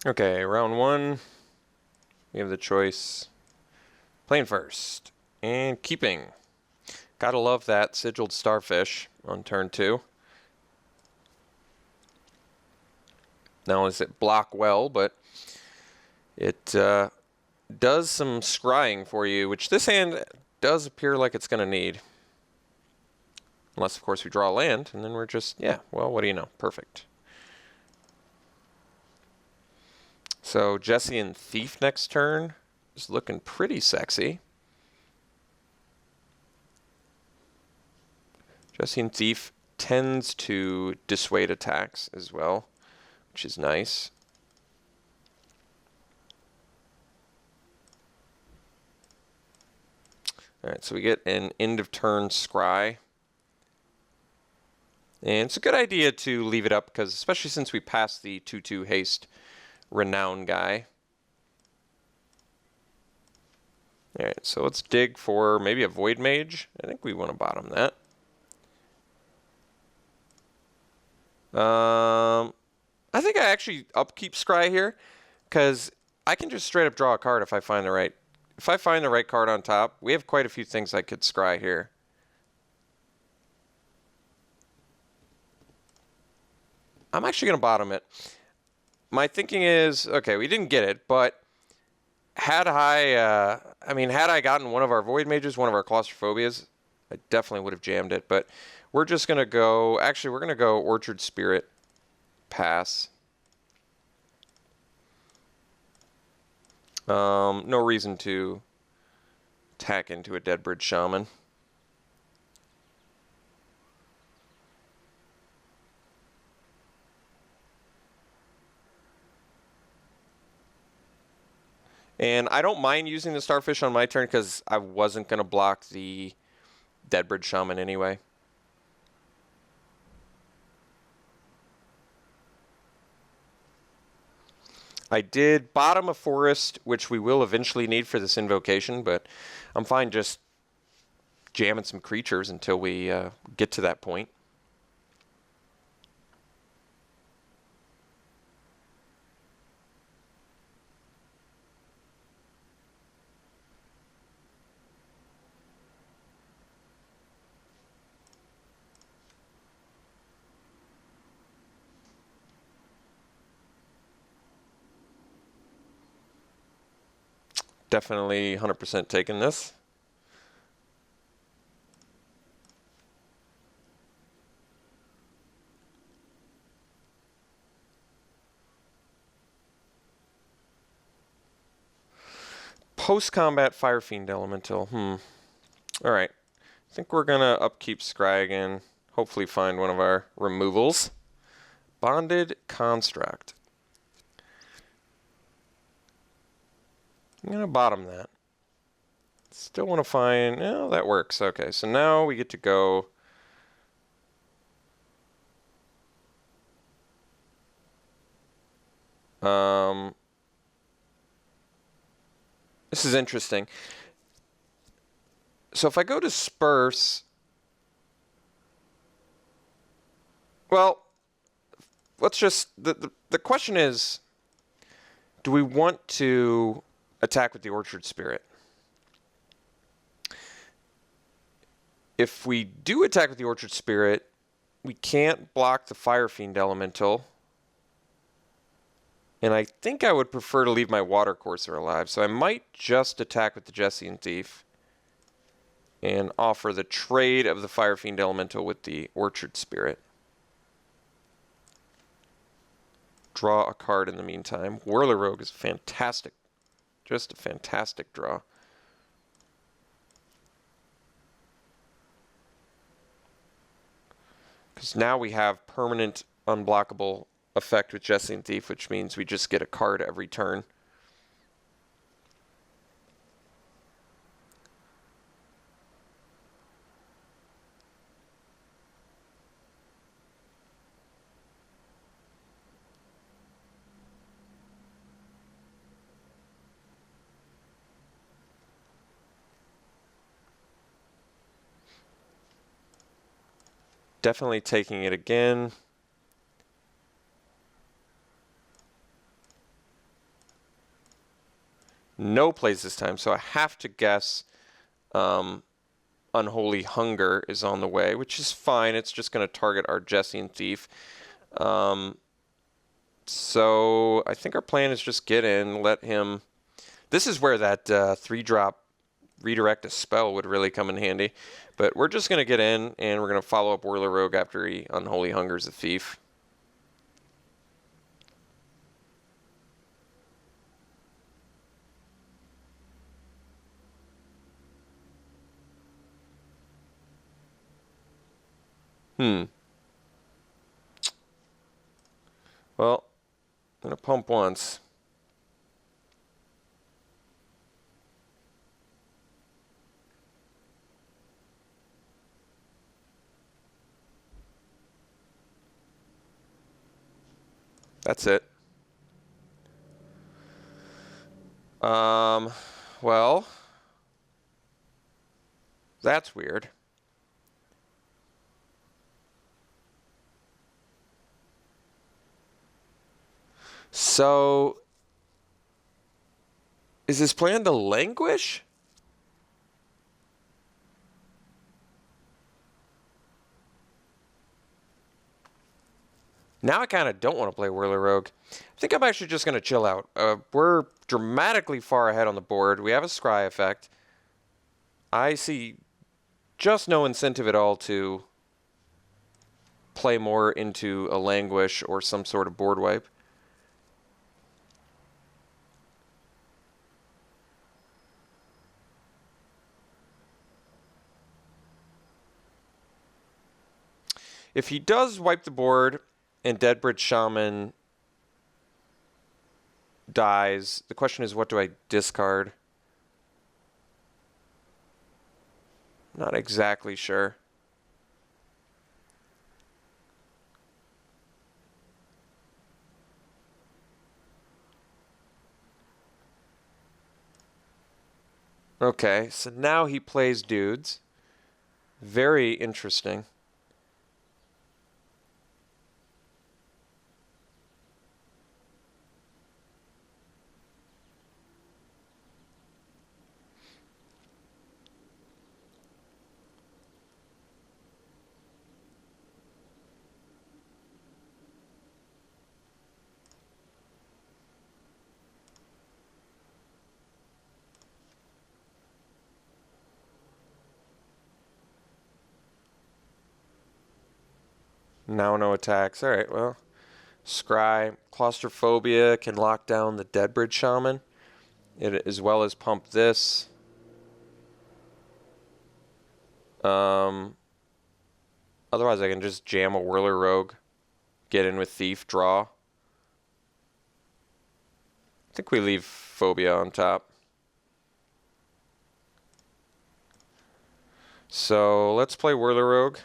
Okay, round one. We have the choice. Playing first. And keeping. Gotta love that sigiled starfish on turn 2. Not only does it block well, but it does some scrying for you, which this hand does appear like it's going to need. Unless, of course, we draw a land, and then we're just, yeah, well, what do you know? Perfect. So Jesse and Thief next turn is looking pretty sexy. Jesse and Thief tends to dissuade attacks as well, which is nice. Alright, so we get an end of turn scry. And it's a good idea to leave it up, because especially since we passed the 2/2 haste renown guy. Alright, so let's dig for maybe a Void Mage. I think we want to bottom that. I think I actually upkeep Scry here, because I can just straight up draw a card if I find the right card on top. We have quite a few things I could Scry here. I'm actually going to bottom it. My thinking is, okay, we didn't get it, but had I gotten one of our Void Mages, one of our Claustrophobias, I definitely would have jammed it. But we're just going to go, actually, we're going to go Orchard Spirit, pass. No reason to tack into a Deadbridge Shaman. And I don't mind using the Starfish on my turn because I wasn't going to block the Deadbridge Shaman anyway. I did bottom a forest, which we will eventually need for this invocation, but I'm fine just jamming some creatures until we get to that point. Definitely 100% taking this. Post-combat Fire Fiend Elemental. Alright. I think we're going to upkeep Scry again. Hopefully find one of our removals. Bonded Construct. I'm going to bottom that. Still want to find... Oh, that works. Okay, so now we get to go... This is interesting. So if I go Disperse... Well, let's just... The question is, do we want to attack with the Orchard Spirit? If we do attack with the Orchard Spirit, we can't block the Fire Fiend Elemental. And I think I would prefer to leave my Water Courser alive, so I might just attack with the Jesse and Thief and offer the trade of the Fire Fiend Elemental with the Orchard Spirit. Draw a card in the meantime. Whirler Rogue is fantastic. Just a fantastic draw. Because now we have permanent unblockable effect with Jesse and Thief, which means we just get a card every turn. Definitely taking it again. No plays this time, so I have to guess Unholy Hunger is on the way, which is fine. It's just going to target our Jessian Thief. So I think our plan is just get in, let him... This is where that 3-drop redirect a spell would really come in handy. But we're just going to get in, and we're going to follow up Whirler Rogue after he Unholy Hungers the Thief. Well, I'm going to pump once. That's it. Well, that's weird. So, is his plan to languish? Now I kind of don't want to play Whirler Rogue. I think I'm actually just going to chill out. We're dramatically far ahead on the board. We have a scry effect. I see just no incentive at all to play more into a languish or some sort of board wipe. If he does wipe the board and Deadbridge Shaman dies, the question is, what do I discard? Not exactly sure. Okay, so now he plays dudes. Very interesting. Now no attacks. All right, well, Scry, Claustrophobia can lock down the Deadbridge Shaman, as well as pump this. Otherwise, I can just jam a Whirler Rogue, get in with Thief, draw. I think we leave Phobia on top. So let's play Whirler Rogue.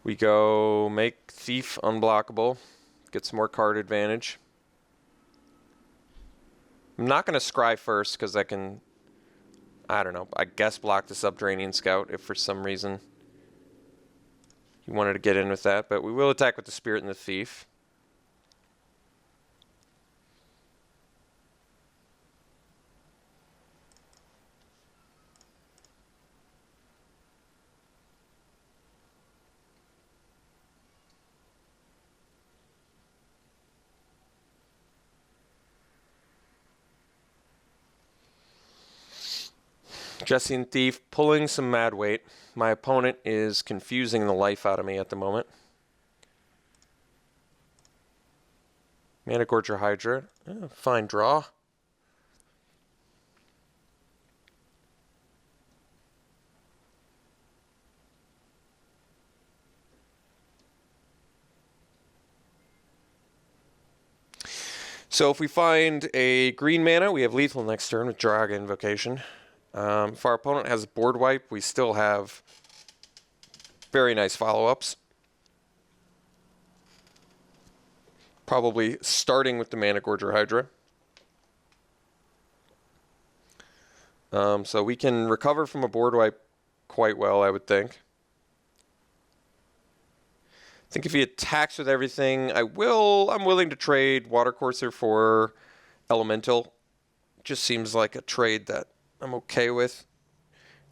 We go make Thief unblockable, get some more card advantage. I'm not going to scry first because I can, I don't know, I guess block the Subterranean Scout if for some reason you wanted to get in with that. But we will attack with the Spirit and the Thief. Jessian Thief pulling some mad weight. My opponent is confusing the life out of me at the moment. Mana Gorger Hydra. Fine draw. So if we find a green mana, we have lethal next turn with Draga Invocation. If our opponent has board wipe, we still have Very nice follow-ups. Probably starting with the Mana Gorger Hydra. So we can recover from a board wipe quite well, I would think. I think if he attacks with everything, I'm willing to trade Watercourser for Elemental. Just seems like a trade that I'm okay with.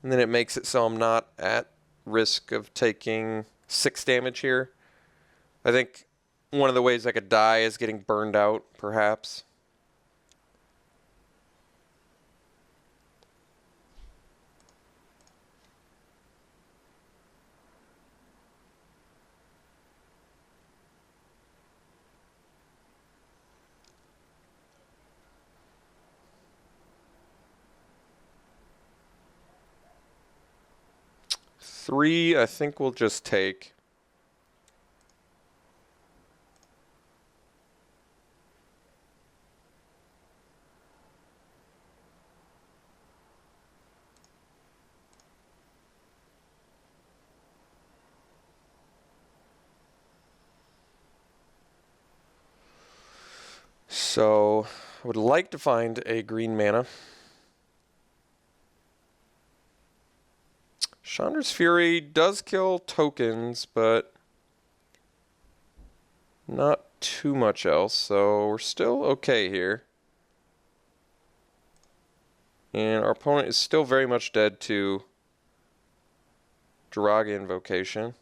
And then it makes it so I'm not at risk of taking 6 damage here. I think one of the ways I could die is getting burned out, perhaps. Three, I think we'll just take. So, I would like to find a green mana. Chandra's Fury does kill tokens, but not too much else, so we're still okay here. And our opponent is still very much dead to Draga Invocation.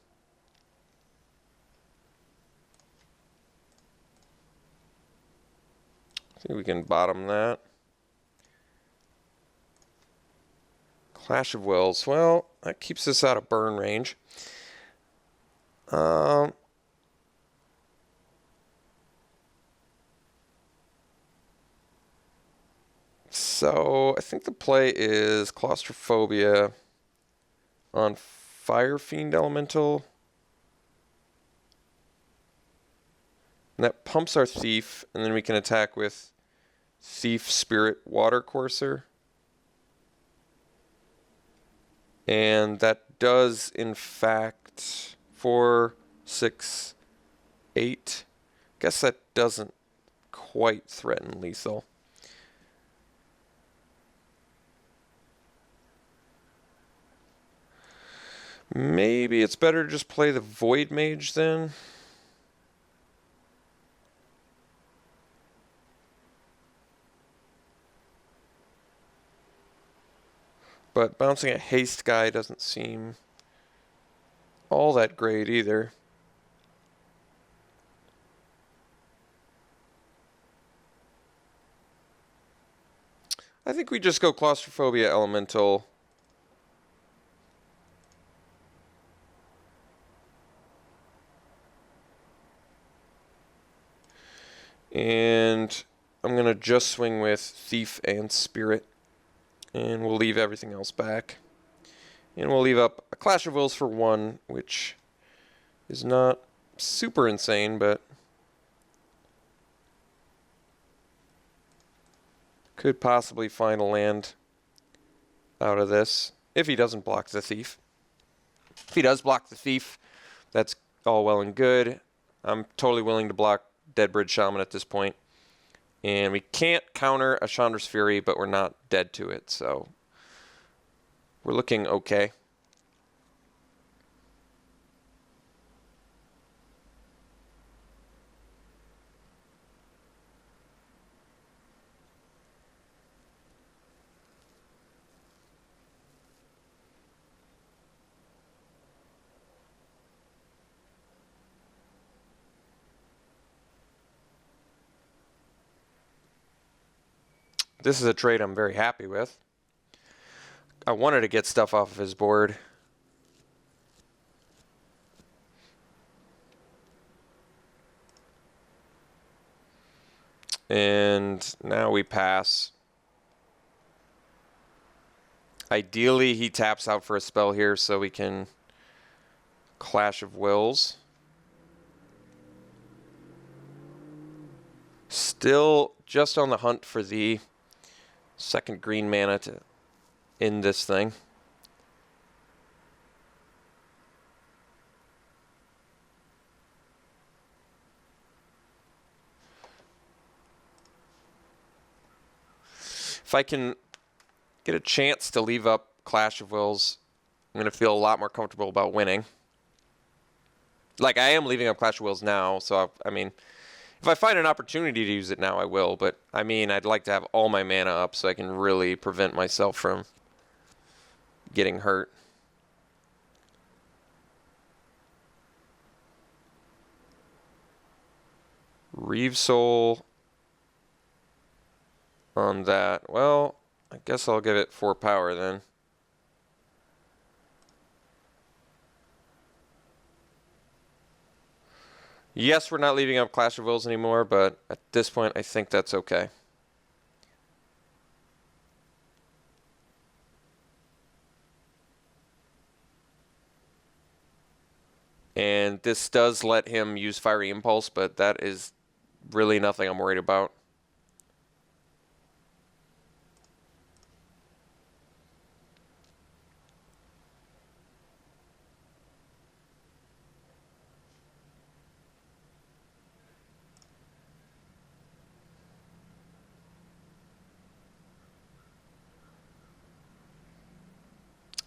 I think we can bottom that. Clash of Wills. Well, that keeps us out of burn range. So I think the play is Claustrophobia on Fire Fiend Elemental. And that pumps our Thief, and then we can attack with Thief, Spirit, Watercourser. And that does, in fact, 4, 6, 8. Guess that doesn't quite threaten lethal. Maybe it's better to just play the Void Mage then. But bouncing a haste guy doesn't seem all that great either. I think we just go Claustrophobia Elemental. And I'm going to just swing with Thief and Spirit. And we'll leave everything else back. And we'll leave up a Clash of Wills for 1, which is not super insane, but could possibly find a land out of this if he doesn't block the Thief. If he does block the Thief, that's all well and good. I'm totally willing to block Deadbridge Shaman at this point. And we can't counter a Chandra's Fury, but we're not dead to it, so we're looking okay. This is a trade I'm very happy with. I wanted to get stuff off of his board. And now we pass. Ideally, he taps out for a spell here so we can Clash of Wills. Still just on the hunt for the second green mana to end this thing. If I can get a chance to leave up Clash of Wills, I'm going to feel a lot more comfortable about winning. Like, I am leaving up Clash of Wills now, so, I mean, if I find an opportunity to use it now, I will. But, I mean, I'd like to have all my mana up so I can really prevent myself from getting hurt. Reeve Soul on that. Well, I guess I'll give it 4 power then. Yes, we're not leaving up Clash of Wills anymore, but at this point, I think that's okay. And this does let him use Fiery Impulse, but that is really nothing I'm worried about.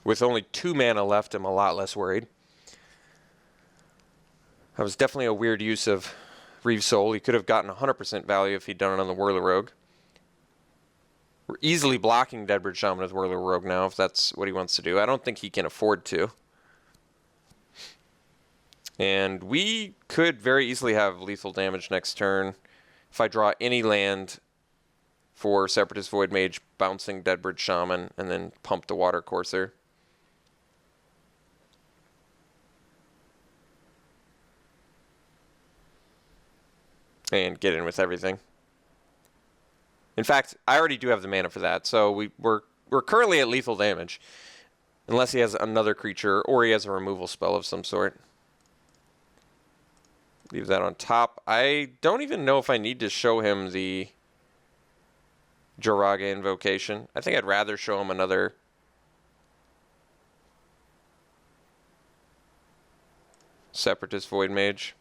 With only 2 mana left, I'm a lot less worried. That was definitely a weird use of Reeve Soul. He could have gotten 100% value if he'd done it on the Whirler Rogue. We're easily blocking Deadbridge Shaman with Whirler Rogue now, if that's what he wants to do. I don't think he can afford to. And we could very easily have lethal damage next turn if I draw any land for Separatist Void Mage, bouncing Deadbridge Shaman, and then pump the Water Courser. And get in with everything. In fact, I already do have the mana for that, so we're currently at lethal damage. Unless he has another creature, or he has a removal spell of some sort. Leave that on top. I don't even know if I need to show him the Joraga Invocation. I think I'd rather show him another Separatist Void Mage.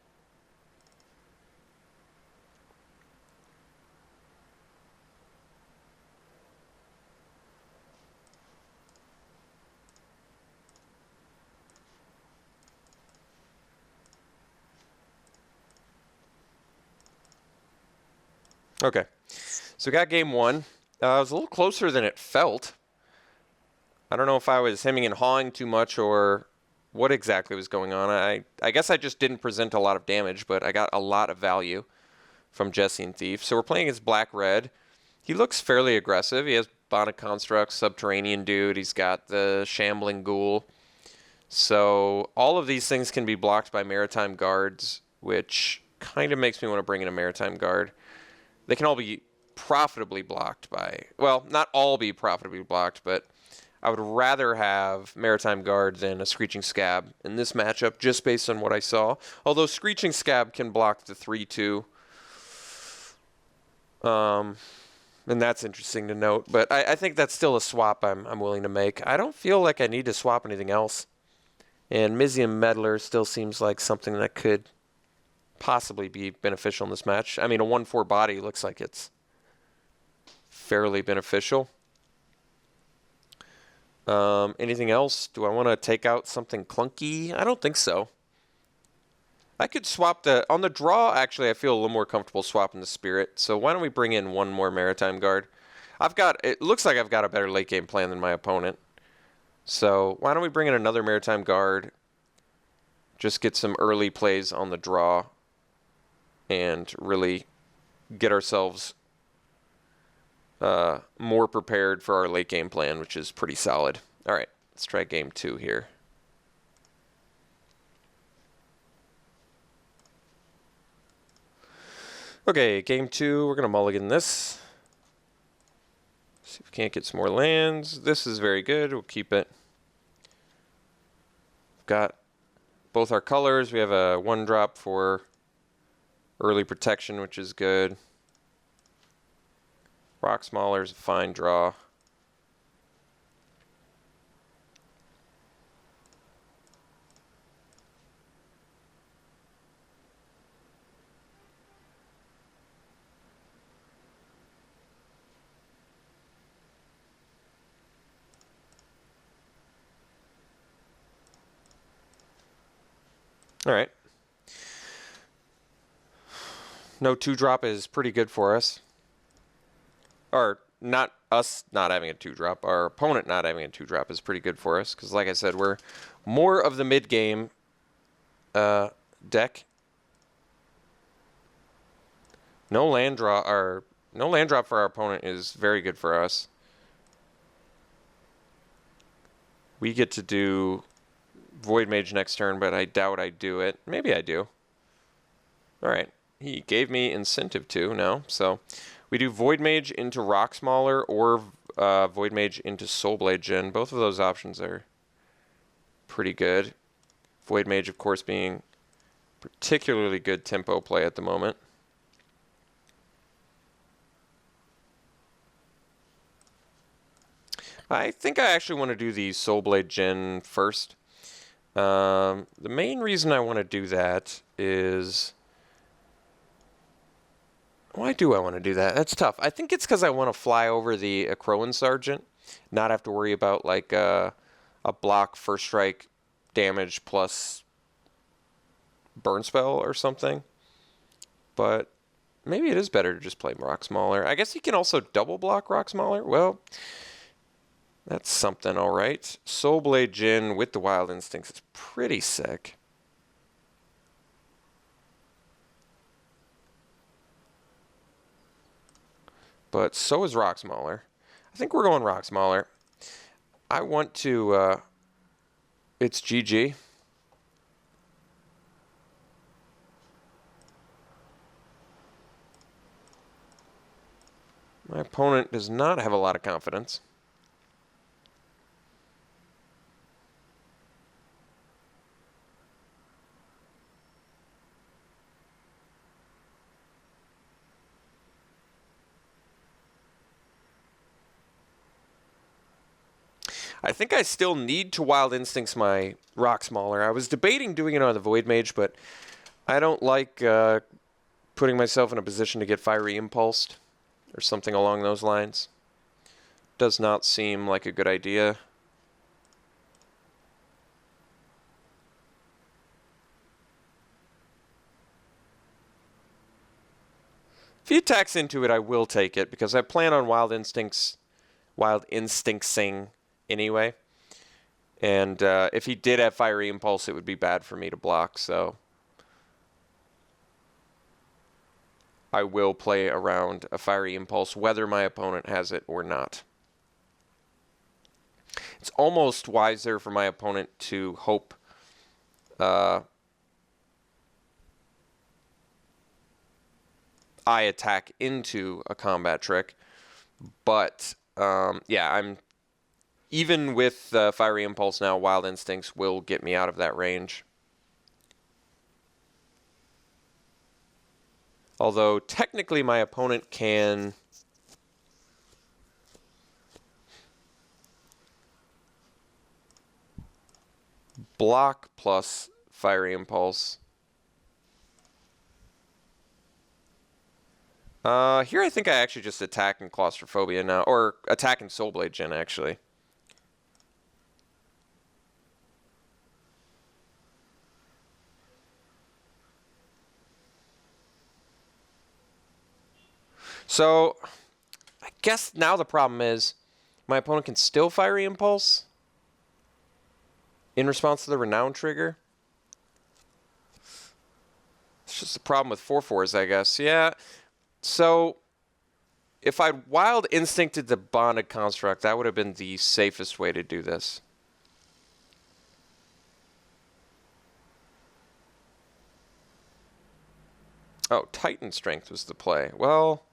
Okay, so we got game 1. It was a little closer than it felt. I don't know if I was hemming and hawing too much or what exactly was going on. I guess I just didn't present a lot of damage, but I got a lot of value from Jesse and Thief. So we're playing as black-red. He looks fairly aggressive. He has Bond of Construct, Subterranean Dude. He's got the Shambling Ghoul. So all of these things can be blocked by Maritime Guards, which kind of makes me want to bring in a Maritime Guard. They can all be profitably blocked by... Well, not all be profitably blocked, but I would rather have Maritime Guard than a Screeching Scab in this matchup, just based on what I saw. Although Screeching Scab can block the 3-2. And that's interesting to note. But I think that's still a swap I'm willing to make. I don't feel like I need to swap anything else. And Mizium Meddler still seems like something that could possibly be beneficial in this match. I mean, a 1/4 body looks like it's fairly beneficial. Anything else? Do I want to take out something clunky? I don't think so. I could swap on the draw, actually, I feel a little more comfortable swapping the Spirit. So why don't we bring in one more Maritime Guard? It looks like I've got a better late game plan than my opponent. So why don't we bring in another Maritime Guard? Just get some early plays on the draw and really get ourselves more prepared for our late game plan, which is pretty solid. All right, let's try game 2 here. Okay, game 2, we're going to mulligan this. See if we can't get some more lands. This is very good. We'll keep it. We've got both our colors. We have a 1-drop for early protection, which is good. Rock Smaller is a fine draw. All right. No 2-drop is pretty good for us. Or not us not having a 2-drop. Our opponent not having a 2-drop is pretty good for us. Because like I said, we're more of the mid-game deck. No land drop for our opponent is very good for us. We get to do Void Mage next turn, but I doubt I do it. Maybe I do. All right. He gave me incentive to, no. So we do Void Mage into Rock Smaller or Void Mage into Soulblade Gen. Both of those options are pretty good. Void Mage, of course, being particularly good tempo play at the moment. I think I actually want to do the Soulblade Gen first. The main reason I want to do that is... Why do I want to do that? That's tough. I think it's because I want to fly over the Crowan Sergeant, not have to worry about like a block first strike damage plus burn spell or something. But maybe it is better to just play Rock Smaller. I guess he can also double block Rock Smaller. Well, that's something, all right. Soulblade Jin with the Wild Instincts is pretty sick. But so is Rock Smaller. I think we're going Rock Smaller. I want to... it's GG. My opponent does not have a lot of confidence. I think I still need to Wild Instincts my Rock Smaller. I was debating doing it on the Void Mage, but I don't like putting myself in a position to get Fiery Impulsed or something along those lines. Does not seem like a good idea. If he attacks into it, I will take it because I plan on Wild Instinctsing anyway. And if he did have Fiery Impulse, it would be bad for me to block, so I will play around a Fiery Impulse, whether my opponent has it or not. It's almost wiser for my opponent to hope I attack into a combat trick, but yeah, I'm even with Fiery Impulse now, Wild Instincts will get me out of that range. Although technically my opponent can block plus Fiery Impulse. Here I think I actually just attack in Claustrophobia now, or attack in Soulblade Gen actually. So, I guess now the problem is my opponent can still Fiery Impulse in response to the Renown trigger. It's just the problem with 4/4s, I guess. Yeah. So, if I'd Wild Instincted the Bonded Construct, that would have been the safest way to do this. Oh, Titan Strength was the play. Well,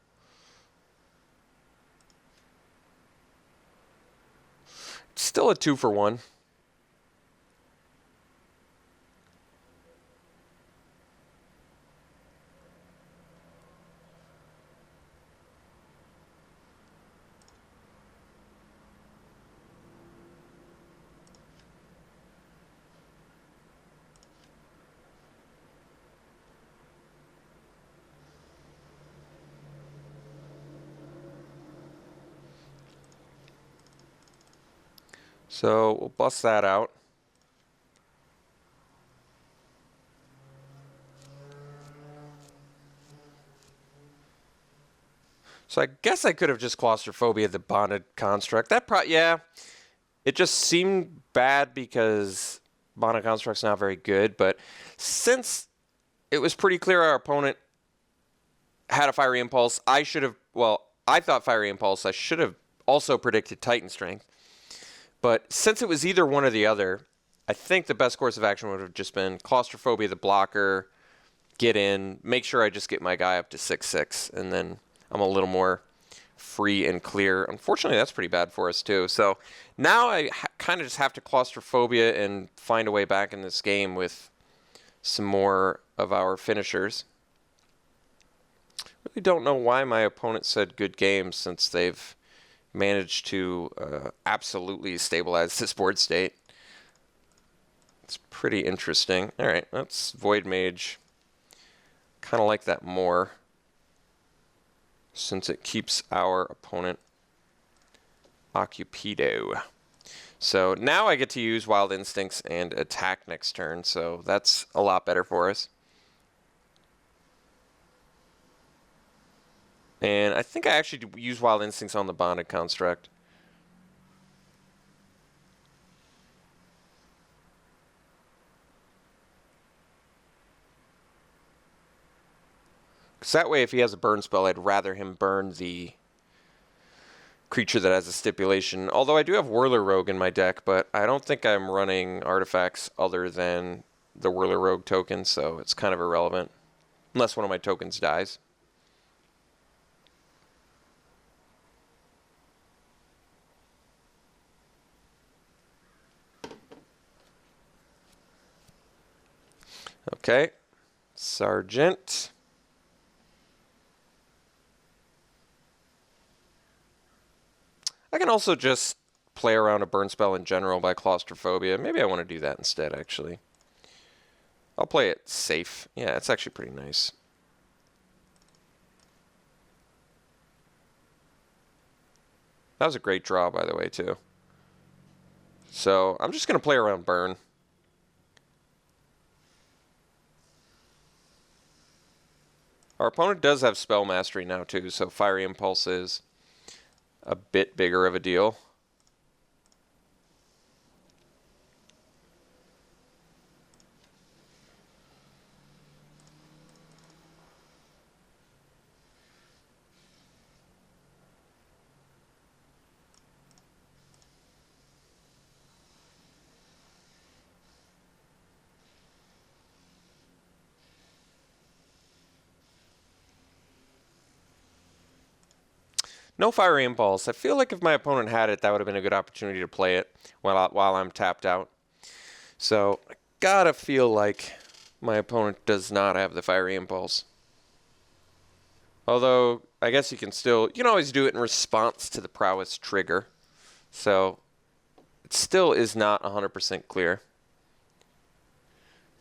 it's still a 2-for-1. So we'll bust that out. So I guess I could have just claustrophobia the bonded construct. Yeah, it just seemed bad because bonded construct's not very good. But since it was pretty clear our opponent had a fiery impulse, I should have. Well, I thought fiery impulse. I should have also predicted Titan strength. But since it was either one or the other, I think the best course of action would have just been claustrophobia the blocker, get in, make sure I just get my guy up to 6/6, and then I'm a little more free and clear. Unfortunately, that's pretty bad for us too. So now I kind of just have to claustrophobia and find a way back in this game with some more of our finishers. Really don't know why my opponent said good game, since they've managed to absolutely stabilize this board state. It's pretty interesting. All right, let's Void Mage. Kind of like that more, since it keeps our opponent occupido. So now I get to use Wild Instincts and attack next turn, so that's a lot better for us. And I think I actually use Wild Instincts on the bonded construct. Because that way, if he has a burn spell, I'd rather him burn the creature that has a stipulation. Although I do have Whirler Rogue in my deck, but I don't think I'm running artifacts other than the Whirler Rogue token, so it's kind of irrelevant. Unless one of my tokens dies. Okay. Sergeant. I can also just play around a burn spell in general by claustrophobia. Maybe I want to do that instead, actually. I'll play it safe. Yeah, it's actually pretty nice. That was a great draw, by the way, too. So I'm just going to play around burn. Our opponent does have Spell Mastery now, too, so Fiery Impulse is a bit bigger of a deal. No Fiery Impulse. I feel like if my opponent had it, that would have been a good opportunity to play it while I'm tapped out. So I gotta feel like my opponent does not have the Fiery Impulse. Although, I guess you can always do it in response to the Prowess trigger. So it still is not 100% clear.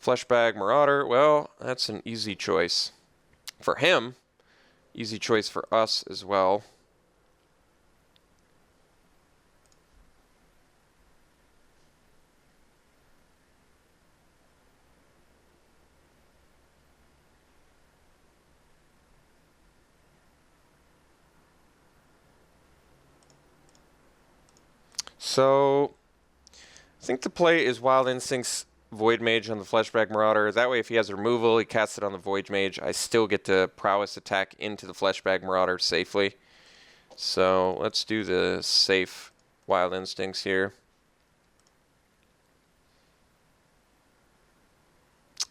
Fleshbag Marauder, well, that's an easy choice. For him, easy choice for us as well. So, I think the play is Wild Instincts, Void Mage on the Fleshbag Marauder. That way, if he has removal, he casts it on the Void Mage. I still get to Prowess attack into the Fleshbag Marauder safely. So, let's do the safe Wild Instincts here.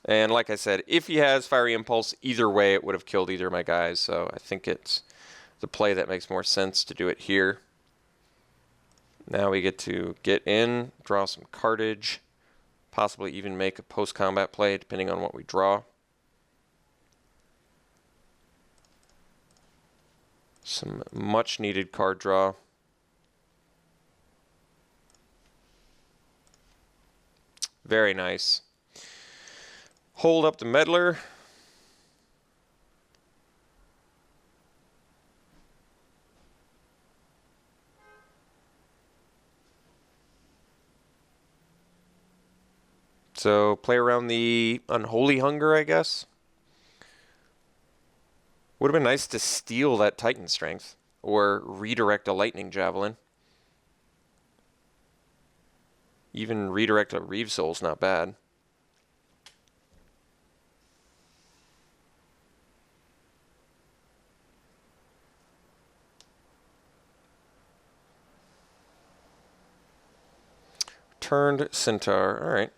And like I said, if he has Fiery Impulse, either way, it would have killed either of my guys. So, I think it's the play that makes more sense to do it here. Now we get to get in, draw some cardage, possibly even make a post-combat play, depending on what we draw. Some much-needed card draw. Very nice. Hold up the Meddler. So play around the Unholy Hunger, I guess. Would have been nice to steal that Titan Strength or redirect a Lightning Javelin. Even redirect a Reeve Soul's not bad. Turned Centaur. All right.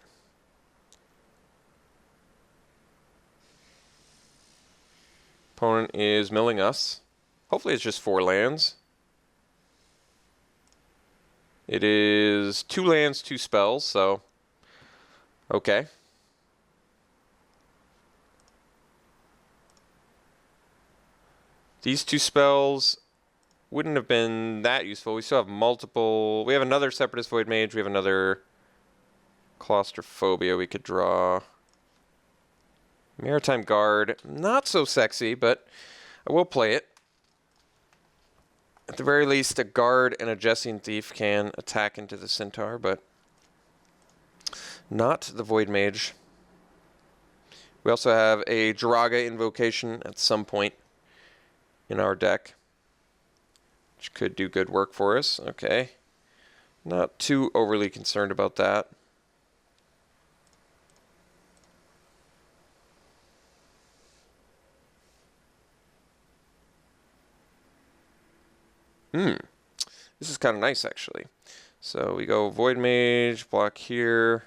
Opponent is milling us. Hopefully it's just 4 lands. It is 2 lands, 2 spells, so okay. These 2 spells wouldn't have been that useful. We still have multiple. We have another Separatist Void Mage. We have another Claustrophobia we could draw. Maritime Guard. Not so sexy, but I will play it. At the very least, a Guard and a Jessian Thief can attack into the Centaur, but not the Void Mage. We also have a Jiraga Invocation at some point in our deck, which could do good work for us. Okay. Not too overly concerned about that. This is kind of nice, actually. So we go Void Mage, block here.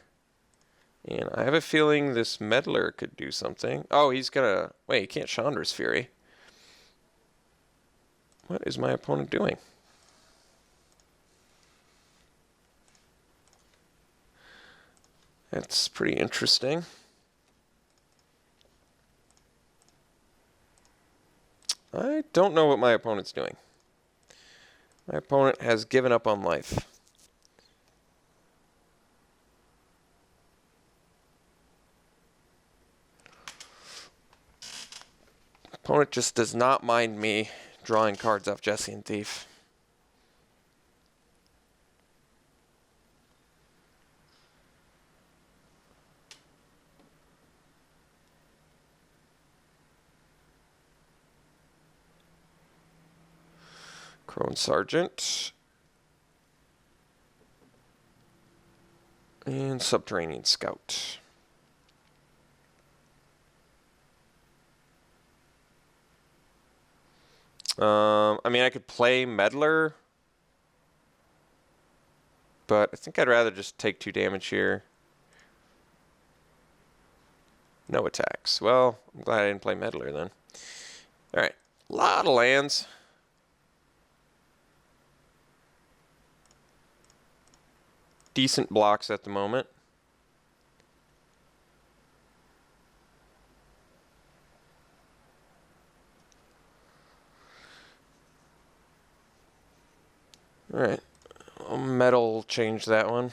And I have a feeling this Meddler could do something. Oh, he's gonna... Wait, he can't Chandra's Fury. What is my opponent doing? That's pretty interesting. I don't know what my opponent's doing. My opponent has given up on life. Opponent just does not mind me drawing cards off Jessian Thief. Crone Sergeant. And Subterranean Scout. I mean, I could play Meddler, but I think I'd rather just take 2 damage here. No attacks. Well, I'm glad I didn't play Meddler then. Alright, a lot of lands. Decent blocks at the moment. Alright, I'll metal change that one.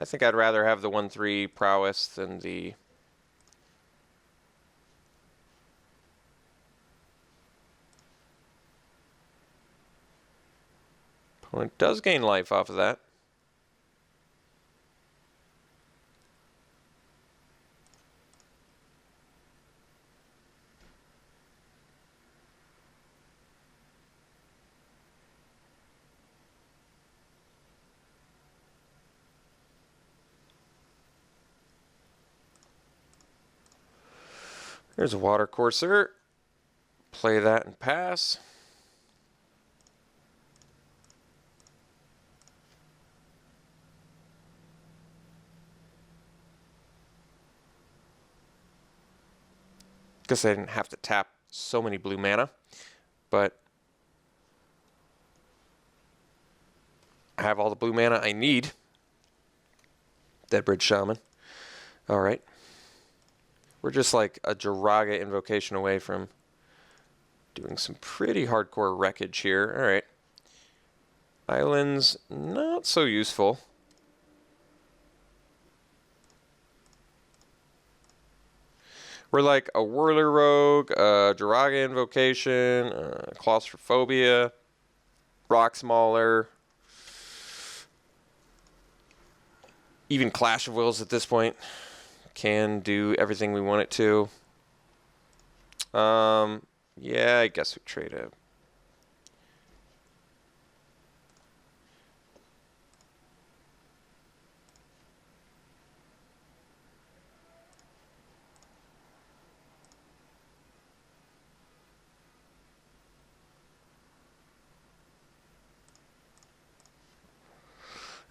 I think I'd rather have the 1/3 prowess than the... Opponent does gain life off of that. There's a Water Courser. Play that and pass. Guess I didn't have to tap so many blue mana, but I have all the blue mana I need. Deadbridge Shaman. Alright. We're just like a Jiraga Invocation away from doing some pretty hardcore wreckage here. Alright. Islands, not so useful. We're like a Whirler Rogue, a Jiraga Invocation, Claustrophobia, Rock Smaller. even Clash of Wills at this point can do everything we want it to. Yeah, I guess we trade it.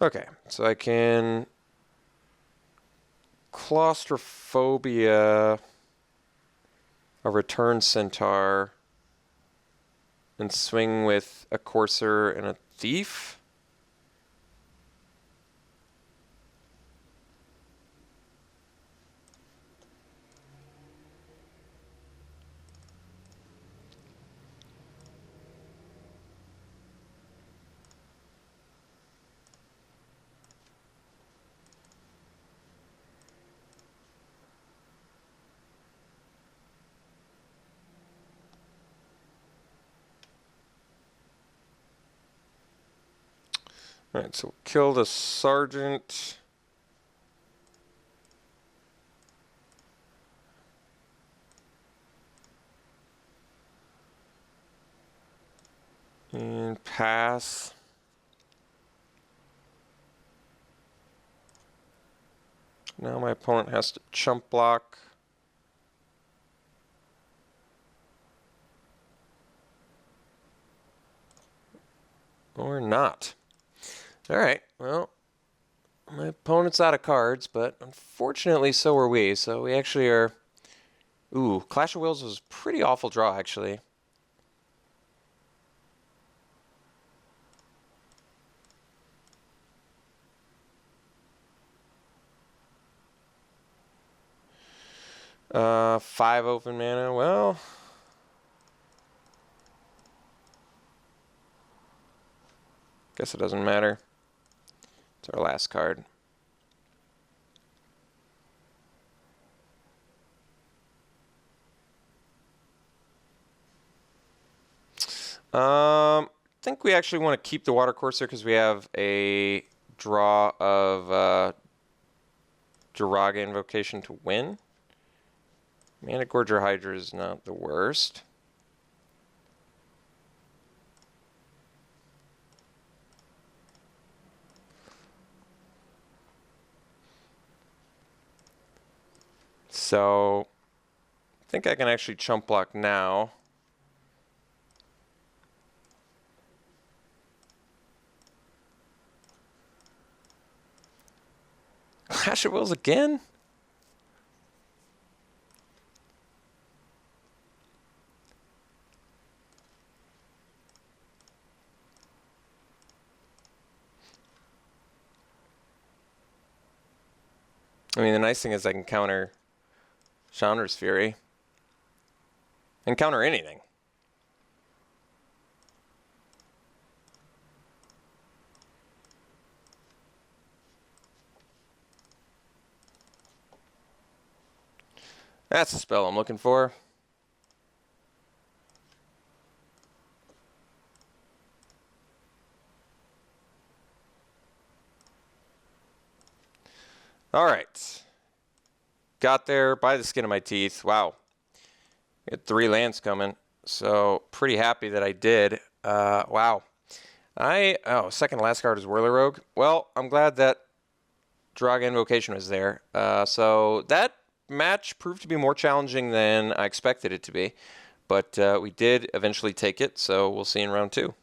Okay, so I can Claustrophobia a Return Centaur and swing with a Courser and a Thief. Alright, so kill the Sergeant. And pass. Now my opponent has to chump block. Or not. Alright, well, my opponent's out of cards, but unfortunately so are we. So we actually are... Ooh, Clash of Wills was a pretty awful draw, actually. Five open mana, well... Guess it doesn't matter. It's our last card. I think we actually want to keep the Water Courser because we have a draw of Jiraga Invocation to win. Mana Gorger Hydra is not the worst. So, I think I can actually chump block now. Clash of Wills again? I mean, the nice thing is I can counter Chandra's Fury. And counter anything. That's the spell I'm looking for. All right. Got there by the skin of my teeth. Wow. We had 3 lands coming. So pretty happy that I did. Wow. Second to last card is Whirler Rogue. Well, I'm glad that Jiraga Invocation was there. So that match proved to be more challenging than I expected it to be. But we did eventually take it, so we'll see in round 2.